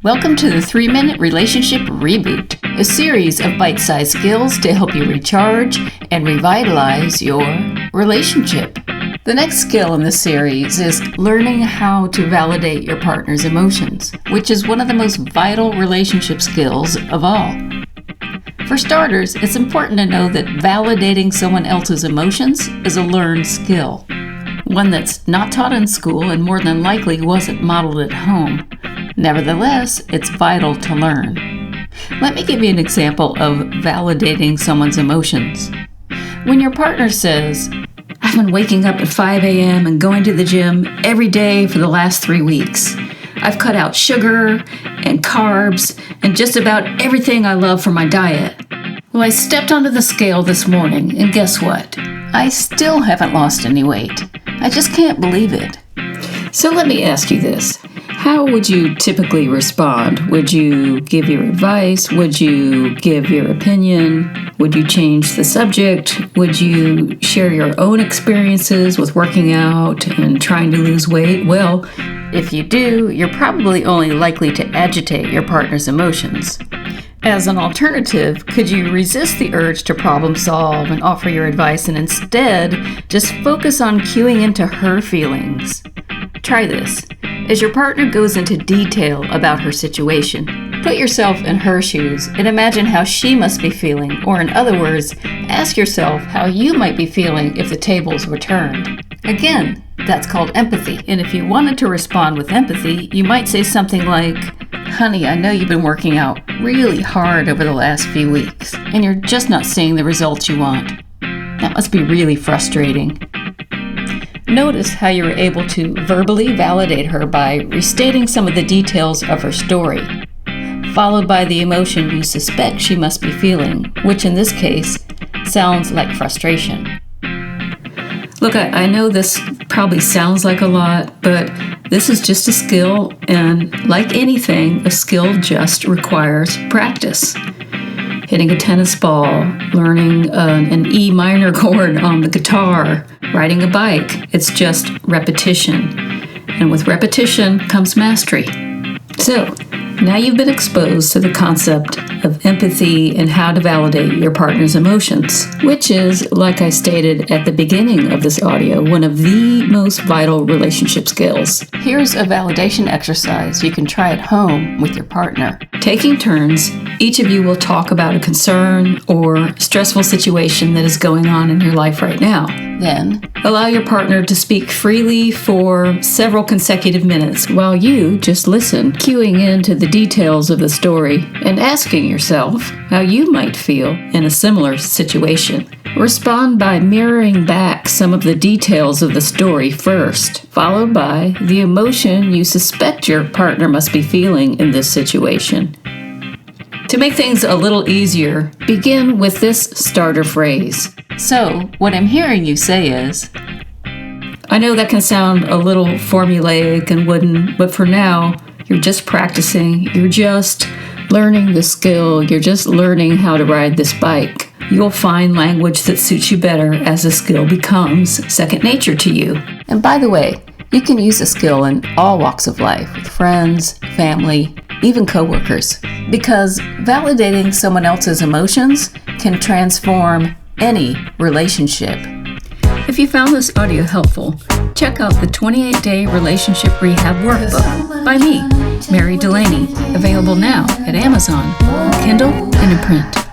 Welcome to the 3-Minute Relationship Reboot, a series of bite-sized skills to help you recharge and revitalize your relationship. The next skill in this series is learning how to validate your partner's emotions, which is one of the most vital relationship skills of all. For starters, it's important to know that validating someone else's emotions is a learned skill, one that's not taught in school and more than likely wasn't modeled at home. Nevertheless, it's vital to learn. Let me give you an example of validating someone's emotions. When your partner says, "I've been waking up at 5 a.m. and going to the gym every day for the last 3 weeks. I've cut out sugar and carbs and just about everything I love for my diet. Well, I stepped onto the scale this morning, and guess what? I still haven't lost any weight. I just can't believe it." So let me ask you this. How would you typically respond? Would you give your advice? Would you give your opinion? Would you change the subject? Would you share your own experiences with working out and trying to lose weight? Well, if you do, you're probably only likely to agitate your partner's emotions. As an alternative, could you resist the urge to problem solve and offer your advice and instead just focus on cueing into her feelings? Try this. As your partner goes into detail about her situation, put yourself in her shoes and imagine how she must be feeling, or in other words, ask yourself how you might be feeling if the tables were turned. Again, that's called empathy, and if you wanted to respond with empathy, you might say something like, "Honey, I know you've been working out really hard over the last few weeks, and you're just not seeing the results you want. That must be really frustrating." Notice how you were able to verbally validate her by restating some of the details of her story, followed by the emotion you suspect she must be feeling, which in this case sounds like frustration. Look, I know this probably sounds like a lot, but this is just a skill, and like anything, a skill just requires practice. Hitting a tennis ball, learning an E minor chord on the guitar, riding a bike. It's just repetition. And with repetition comes mastery. So, now you've been exposed to the concept of empathy and how to validate your partner's emotions, which is, like I stated at the beginning of this audio, one of the most vital relationship skills. Here's a validation exercise you can try at home with your partner. Taking turns, each of you will talk about a concern or stressful situation that is going on in your life right now. Then, allow your partner to speak freely for several consecutive minutes while you just listen, cueing into the details of the story and asking yourself how you might feel in a similar situation. Respond by mirroring back some of the details of the story first, followed by the emotion you suspect your partner must be feeling in this situation. To make things a little easier, begin with this starter phrase. So, what I'm hearing you say is, "I know that can sound a little formulaic and wooden, but for now, you're just practicing. You're just learning the skill. You're just learning how to ride this bike. You'll find language that suits you better as the skill becomes second nature to you." And by the way, you can use a skill in all walks of life, with friends, family, even coworkers, because validating someone else's emotions can transform any relationship. If you found this audio helpful, check out the 28-Day Relationship Rehab Workbook by me, Mary Delaney, available now at Amazon, Kindle, and in print.